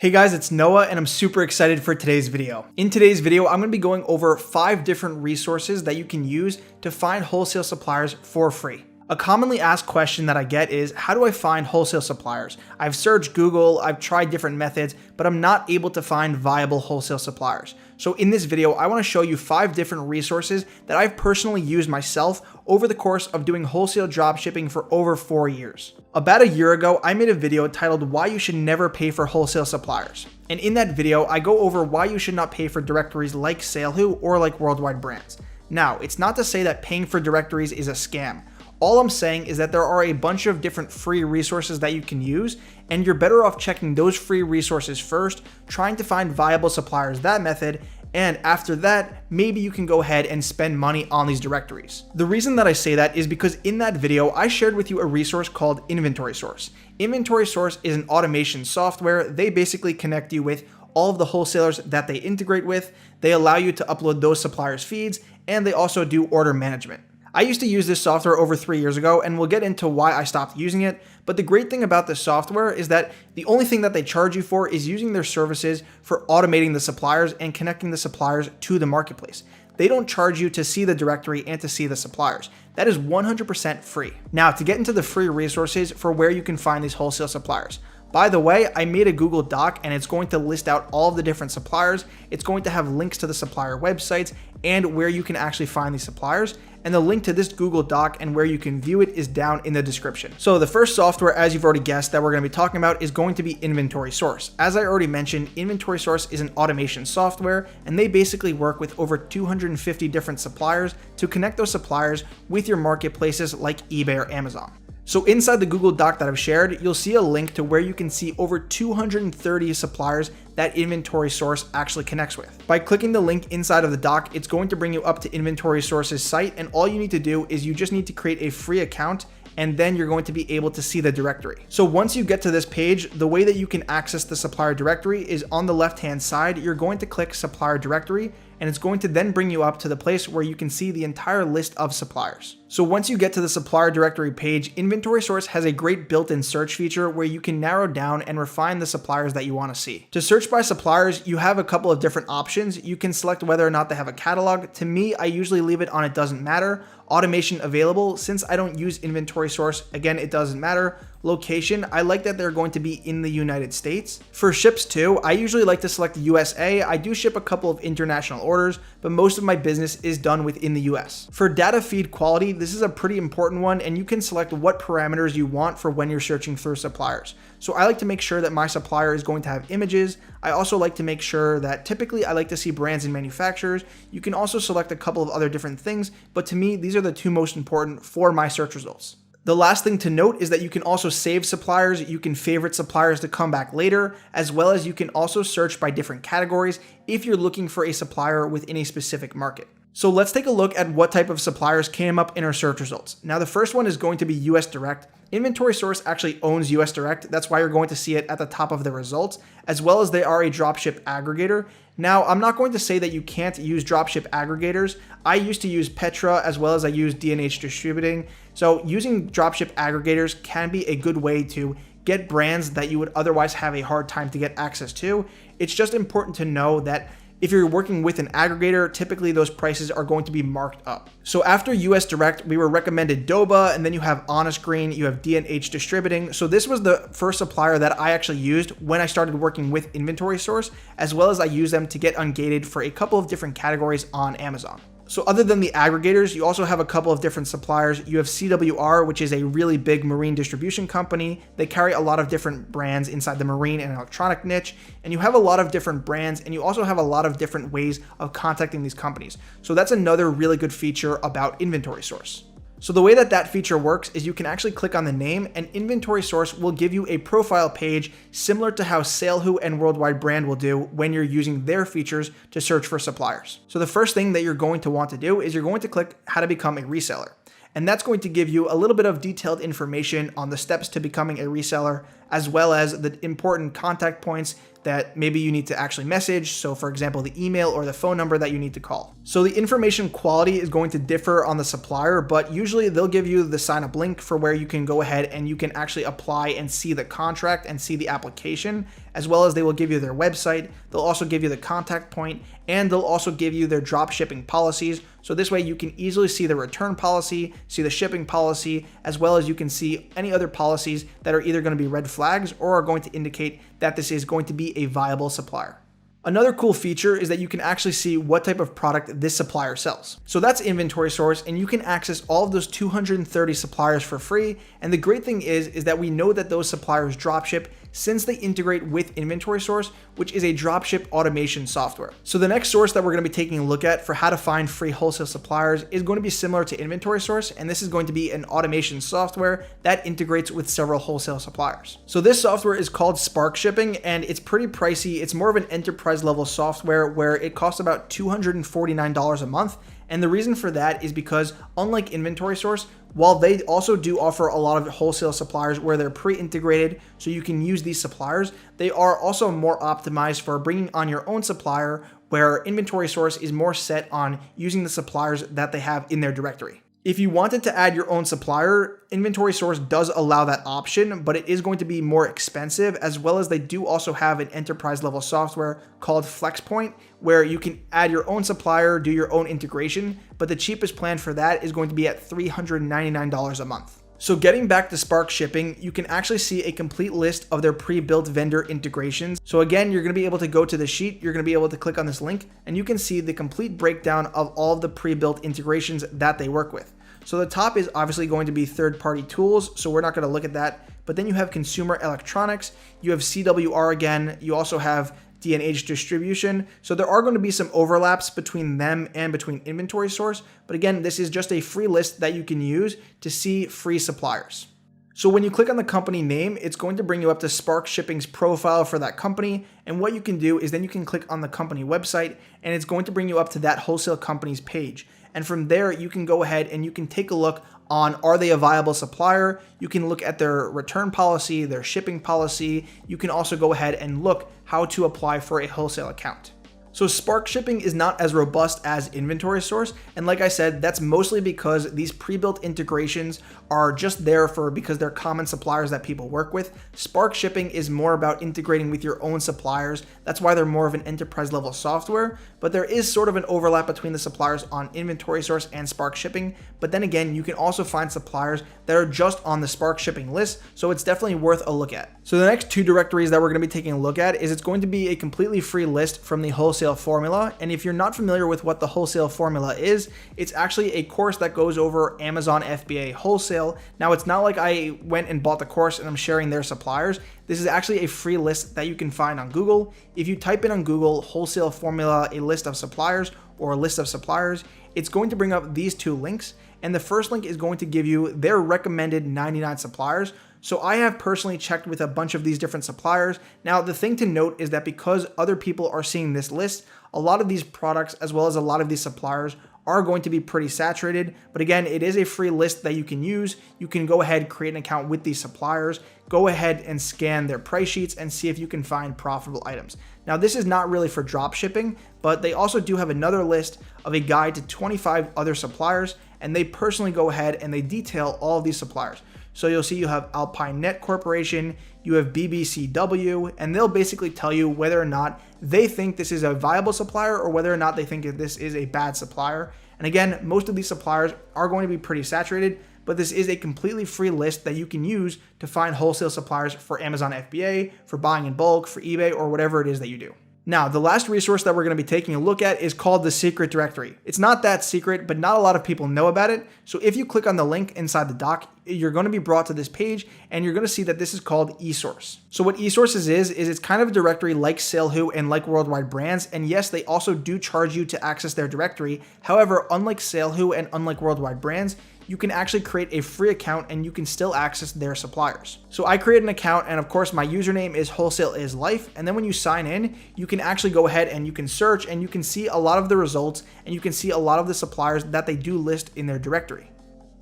Hey guys, it's Noah and I'm super excited for today's video. In today's video, I'm going to be going over 5 different resources that you can use to find wholesale suppliers for free. A commonly asked question that I get is, how do I find wholesale suppliers? I've searched Google, I've tried different methods, but I'm not able to find viable wholesale suppliers. So in this video, I want to show you 5 different resources that I've personally used myself over the course of doing wholesale dropshipping for over 4 years. About a year ago, I made a video titled Why You Should Never Pay for Wholesale Suppliers. And in that video, I go over why you should not pay for directories like SaleWho or like Worldwide Brands. Now, it's not to say that paying for directories is a scam. All I'm saying is that there are a bunch of different free resources that you can use, and you're better off checking those free resources first, trying to find viable suppliers that method, and after that, maybe you can go ahead and spend money on these directories. The reason that I say that is because in that video, I shared with you a resource called Inventory Source. Inventory Source is an automation software. They basically connect you with all of the wholesalers that they integrate with. They allow you to upload those suppliers' feeds, and they also do order management. I used to use this software over 3 years ago, and we'll get into why I stopped using it. But the great thing about this software is that the only thing that they charge you for is using their services for automating the suppliers and connecting the suppliers to the marketplace. They don't charge you to see the directory and to see the suppliers. That is 100% free. Now, to get into the free resources for where you can find these wholesale suppliers. By the way, I made a Google Doc and it's going to list out all of the different suppliers. It's going to have links to the supplier websites and where you can actually find these suppliers. And the link to this Google Doc and where you can view it is down in the description. So the first software, as you've already guessed, that we're going to be talking about is going to be Inventory Source. As I already mentioned, Inventory Source is an automation software, and they basically work with over 250 different suppliers to connect those suppliers with your marketplaces like eBay or Amazon. So inside the Google Doc that I've shared, you'll see a link to where you can see over 230 suppliers that Inventory Source actually connects with. By clicking the link inside of the doc, it's going to bring you up to Inventory Source's site, and all you need to do is you just need to create a free account, and then you're going to be able to see the directory. So once you get to this page, the way that you can access the supplier directory is on the left-hand side. You're going to click Supplier Directory, and it's going to then bring you up to the place where you can see the entire list of suppliers. So once you get to the supplier directory page, Inventory Source has a great built-in search feature where you can narrow down and refine the suppliers that you want to see. To search by suppliers, you have a couple of different options. You can select whether or not they have a catalog. To me, I usually leave it on it doesn't matter. Automation available. Since I don't use Inventory Source, again, it doesn't matter. Location, I like that they're going to be in the United States. For ships too, I usually like to select USA. I do ship a couple of international orders, but most of my business is done within the US. For data feed quality, this is a pretty important one, and you can select what parameters you want for when you're searching through suppliers. So I like to make sure that my supplier is going to have images. I also like to make sure that typically I like to see brands and manufacturers. You can also select a couple of other different things, but to me, these are the 2 most important for my search results. The last thing to note is that you can also save suppliers. You can favorite suppliers to come back later, as well as you can also search by different categories if you're looking for a supplier within a specific market. So let's take a look at what type of suppliers came up in our search results. Now, the first one is going to be US Direct. Inventory Source actually owns US Direct. That's why you're going to see it at the top of the results, as well as they are a dropship aggregator. Now, I'm not going to say that you can't use dropship aggregators. I used to use Petra as well as I use D&H Distributing. So using dropship aggregators can be a good way to get brands that you would otherwise have a hard time to get access to. It's just important to know that if you're working with an aggregator, typically those prices are going to be marked up. So after US Direct, we were recommended Doba, and then you have Honest Green, you have D&H Distributing. So this was the first supplier that I actually used when I started working with Inventory Source, as well as I use them to get ungated for a couple of different categories on Amazon. So other than the aggregators, you also have a couple of different suppliers. You have CWR, which is a really big marine distribution company. They carry a lot of different brands inside the marine and electronic niche, and you have a lot of different brands, and you also have a lot of different ways of contacting these companies. So that's another really good feature about Inventory Source. So the way that that feature works is you can actually click on the name, and Inventory Source will give you a profile page similar to how SaleWho and Worldwide Brand will do when you're using their features to search for suppliers. So the first thing that you're going to want to do is you're going to click how to become a reseller. And that's going to give you a little bit of detailed information on the steps to becoming a reseller, as well as the important contact points that maybe you need to actually message. So for example, the email or the phone number that you need to call. So the information quality is going to differ on the supplier, but usually they'll give you the sign up link for where you can go ahead and you can actually apply and see the contract and see the application, as well as they will give you their website. They'll also give you the contact point, and they'll also give you their drop shipping policies. So this way you can easily see the return policy, see the shipping policy, as well as you can see any other policies that are either going to be red flags or are going to indicate that this is going to be a viable supplier. Another cool feature is that you can actually see what type of product this supplier sells. So that's inventory source, and you can access all of those 230 suppliers for free. And the great thing is that we know that those suppliers dropship since they integrate with inventory source, which is a dropship automation software. So the next source that we're going to be taking a look at for how to find free wholesale suppliers is going to be similar to inventory source, and this is going to be an automation software that integrates with several wholesale suppliers. So this software is called Spark Shipping, and it's pretty pricey. It's more of an enterprise level software where it costs about $249 a month. And the reason for that is because unlike inventory source, while they also do offer a lot of wholesale suppliers where they're pre-integrated so you can use these suppliers, they are also more optimized for bringing on your own supplier, where inventory source is more set on using the suppliers that they have in their directory. If you wanted to add your own supplier, inventory source does allow that option, but it is going to be more expensive, as well as they do also have an enterprise level software called FlexPoint, where you can add your own supplier, do your own integration, but the cheapest plan for that is going to be at $399 a month. So getting back to Spark Shipping, you can actually see a complete list of their pre-built vendor integrations. So again, you're going to be able to go to the sheet, you're going to be able to click on this link, and you can see the complete breakdown of all of the pre-built integrations that they work with. So the top is obviously going to be third-party tools, so we're not going to look at that. But then you have consumer electronics, you have CWR again, you also have D&H distribution. So there are going to be some overlaps between them and between inventory source. But again, this is just a free list that you can use to see free suppliers. So when you click on the company name, it's going to bring you up to Spark Shipping's profile for that company. And what you can do is then you can click on the company website, and it's going to bring you up to that wholesale company's page. And from there, you can go ahead and you can take a look on, are they a viable supplier? You can look at their return policy, their shipping policy. You can also go ahead and look how to apply for a wholesale account. So Spark Shipping is not as robust as inventory source. And like I said, that's mostly because these pre-built integrations are just there because they're common suppliers that people work with. Spark Shipping is more about integrating with your own suppliers. That's why they're more of an enterprise level software, but there is sort of an overlap between the suppliers on inventory source and Spark Shipping. But then again, you can also find suppliers that are just on the Spark Shipping list. So it's definitely worth a look at. So the next two directories that we're going to be taking a look at is it's going to be a completely free list from the Wholesale formula. And if you're not familiar with what the Wholesale formula is, it's actually a course that goes over Amazon FBA Wholesale. Now, it's not like I went and bought the course and I'm sharing their suppliers. This is actually a free list that you can find on Google. If you type in on Google Wholesale formula, a list of suppliers or a list of suppliers, it's going to bring up these two links. And the first link is going to give you their recommended 99 suppliers. So I have personally checked with a bunch of these different suppliers. Now, the thing to note is that because other people are seeing this list, a lot of these products, as well as a lot of these suppliers, are going to be pretty saturated. But again, it is a free list that you can use. You can go ahead, create an account with these suppliers, go ahead and scan their price sheets and see if you can find profitable items. Now, this is not really for drop shipping, but they also do have another list of a guide to 25 other suppliers, and they personally go ahead and they detail all of these suppliers. So you'll see you have Alpine Net Corporation, you have BBCW, and they'll basically tell you whether or not they think this is a viable supplier or whether or not they think that this is a bad supplier. And again, most of these suppliers are going to be pretty saturated, but this is a completely free list that you can use to find wholesale suppliers for Amazon FBA, for buying in bulk, for eBay, or whatever it is that you do. Now, the last resource that we're going to be taking a look at is called the secret directory. It's not that secret, but not a lot of people know about it. So if you click on the link inside the doc, you're going to be brought to this page and you're going to see that this is called eSource. So what eSources is it's kind of a directory like SaleWho and like Worldwide Brands. And yes, they also do charge you to access their directory. However, unlike SaleWho and unlike Worldwide Brands, you can actually create a free account and you can still access their suppliers. So I created an account, and of course my username is Wholesale is Life. And then when you sign in, you can actually go ahead and you can search and you can see a lot of the results and you can see a lot of the suppliers that they do list in their directory.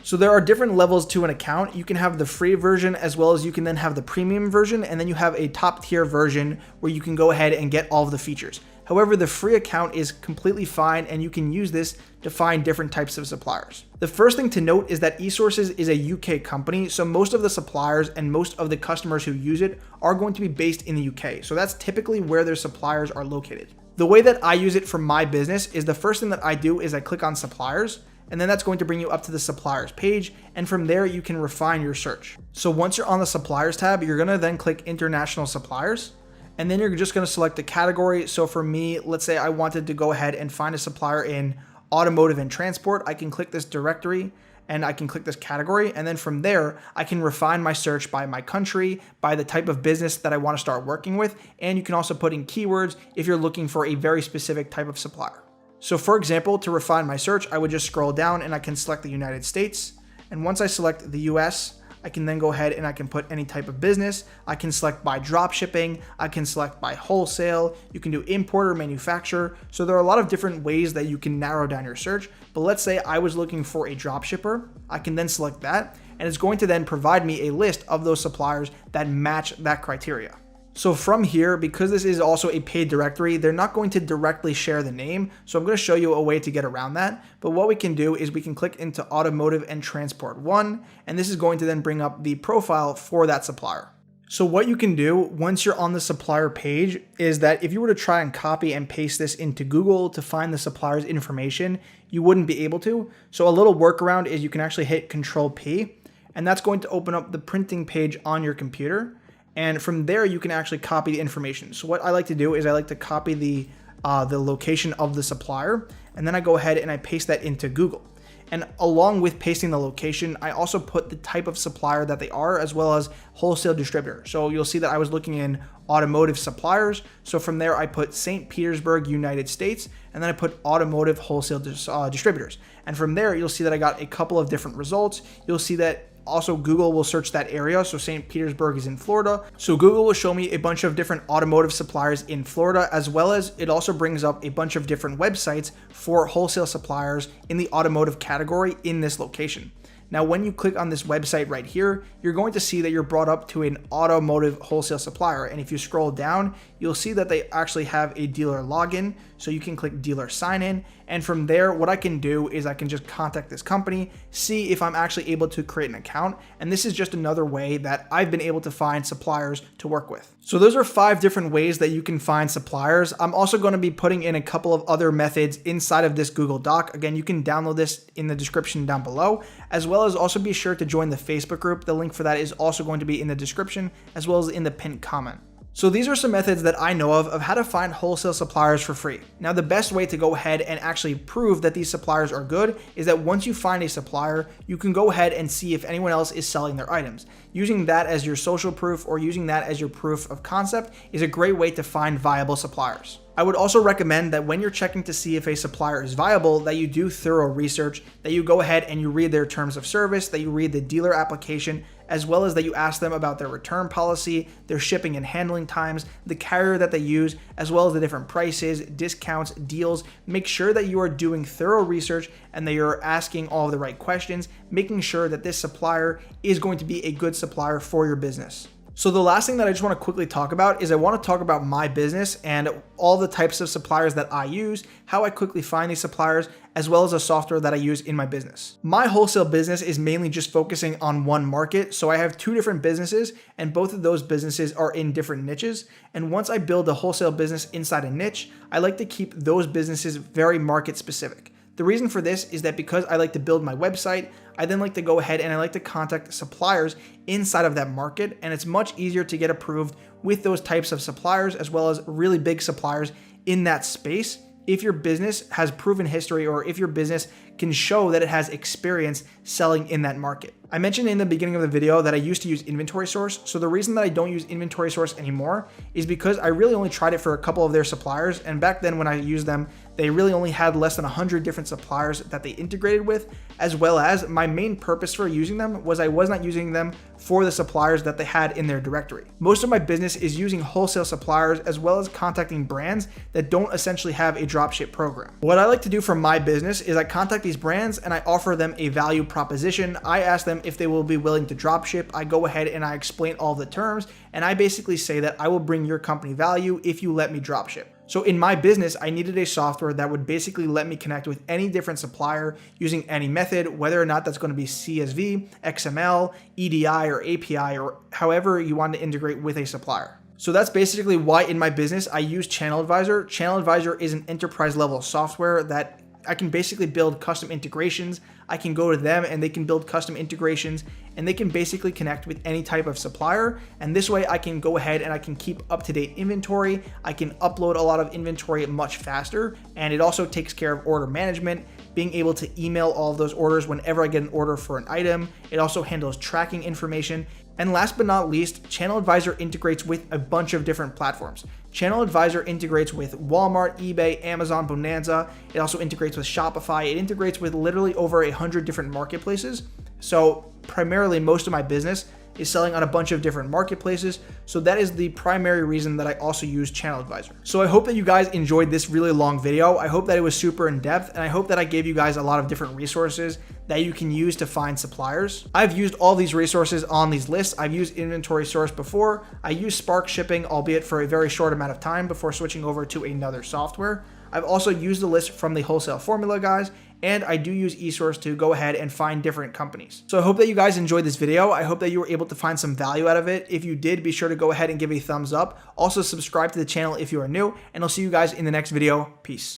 So there are different levels to an account. You can have the free version as well as you can then have the premium version, and then you have a top tier version where you can go ahead and get all of the features. However, the free account is completely fine and you can use this to find different types of suppliers. The first thing to note is that eSources is a UK company, so most of the suppliers and most of the customers who use it are going to be based in the UK. So that's typically where their suppliers are located. The way that I use it for my business is the first thing that I do is I click on suppliers, and then that's going to bring you up to the suppliers page, and from there you can refine your search. So once you're on the suppliers tab, you're gonna then click international suppliers, and then you're just gonna select a category. So for me, let's say I wanted to go ahead and find a supplier in automotive and transport. I can click this directory and I can click this category, and then from there I can refine my search by my country, by the type of business that I want to start working with, and you can also put in keywords if you're looking for a very specific type of supplier. So for example, to refine my search, I would just scroll down and I can select the United States. And once I select the US, I can then go ahead and I can put any type of business. I can select by dropshipping. I can select by wholesale. You can do importer, manufacturer. So there are a lot of different ways that you can narrow down your search. But let's say I was looking for a dropshipper. I can then select that, and it's going to then provide me a list of those suppliers that match that criteria. So from here, because this is also a paid directory, they're not going to directly share the name. So I'm going to show you a way to get around that. But what we can do is we can click into automotive and transport one, and this is going to then bring up the profile for that supplier. So what you can do once you're on the supplier page is that if you were to try and copy and paste this into Google to find the supplier's information, you wouldn't be able to. So a little workaround is you can actually hit Control P, and that's going to open up the printing page on your computer. And from there, you can actually copy the information. So what I like to do is I like to copy the location of the supplier, and then I go ahead and I paste that into Google. And along with pasting the location, I also put the type of supplier that they are, as well as wholesale distributor. So you'll see that I was looking in automotive suppliers. So from there, I put St. Petersburg, United States, and then I put automotive wholesale distributors. And from there, you'll see that I got a couple of different results. You'll see that also Google will search that area. So St. Petersburg is in Florida. So Google will show me a bunch of different automotive suppliers in Florida, as well as it also brings up a bunch of different websites for wholesale suppliers in the automotive category in this location. Now, when you click on this website right here, you're going to see that you're brought up to an automotive wholesale supplier. And if you scroll down, you'll see that they actually have a dealer login. So you can click dealer sign in. And from there, what I can do is I can just contact this company, see if I'm actually able to create an account. And this is just another way that I've been able to find suppliers to work with. So those are 5 different ways that you can find suppliers. I'm also going to be putting in a couple of other methods inside of this Google Doc. Again, you can download this in the description down below, as well as also be sure to join the Facebook group. The link for that is also going to be in the description, as well as in the pinned comment. So these are some methods that I know of how to find wholesale suppliers for free. Now, the best way to go ahead and actually prove that these suppliers are good is that once you find a supplier, you can go ahead and see if anyone else is selling their items. Using that as your social proof or using that as your proof of concept is a great way to find viable suppliers. I would also recommend that when you're checking to see if a supplier is viable, that you do thorough research, that you go ahead and you read their terms of service, that you read the dealer application, as well as that you ask them about their return policy, their shipping and handling times, the carrier that they use, as well as the different prices, discounts, deals. Make sure that you are doing thorough research and that you're asking all of the right questions, making sure that this supplier is going to be a good supplier for your business. So the last thing that I just want to quickly talk about is I want to talk about my business and all the types of suppliers that I use, how I quickly find these suppliers, as well as a software that I use in my business. My wholesale business is mainly just focusing on one market. So I have 2 different businesses, and both of those businesses are in different niches. And once I build a wholesale business inside a niche, I like to keep those businesses very market specific. The reason for this is that because I like to build my website, I then like to go ahead and I like to contact suppliers inside of that market, and it's much easier to get approved with those types of suppliers as well as really big suppliers in that space if your business has proven history or if your business can show that it has experience selling in that market. I mentioned in the beginning of the video that I used to use Inventory Source. So the reason that I don't use Inventory Source anymore is because I really only tried it for a couple of their suppliers. And back then when I used them, they really only had less than 100 different suppliers that they integrated with, as well as my main purpose for using them was I was not using them for the suppliers that they had in their directory. Most of my business is using wholesale suppliers as well as contacting brands that don't essentially have a dropship program. What I like to do for my business is I contact these these brands and I offer them a value proposition. I ask them if they will be willing to drop ship. I go ahead and I explain all the terms, and I basically say that I will bring your company value if you let me drop ship. So in my business, I needed a software that would basically let me connect with any different supplier using any method, whether or not that's going to be CSV, XML, EDI, or API, or however you want to integrate with a supplier. So that's basically why in my business I use Channel Advisor. Channel Advisor is an enterprise level software that I can basically build custom integrations. I can go to them and they can build custom integrations, and they can basically connect with any type of supplier. And this way I can go ahead and I can keep up-to-date inventory. I can upload a lot of inventory much faster. And it also takes care of order management, being able to email all of those orders whenever I get an order for an item. It also handles tracking information. And last but not least, Channel Advisor integrates with a bunch of different platforms. Channel Advisor integrates with Walmart, eBay, Amazon, Bonanza. It also integrates with Shopify. It integrates with literally over 100 different marketplaces. So primarily most of my business is selling on a bunch of different marketplaces. So that is the primary reason that I also use Channel Advisor. So I hope that you guys enjoyed this really long video. I hope that it was super in depth, and I hope that I gave you guys a lot of different resources that you can use to find suppliers. I've used all these resources on these lists. I've used Inventory Source before. I used Spark Shipping, albeit for a very short amount of time before switching over to another software. I've also used the list from the Wholesale formula guys, and I do use eSource to go ahead and find different companies. So I hope that you guys enjoyed this video. I hope that you were able to find some value out of it. If you did, be sure to go ahead and give a thumbs up. Also subscribe to the channel if you are new, and I'll see you guys in the next video. Peace.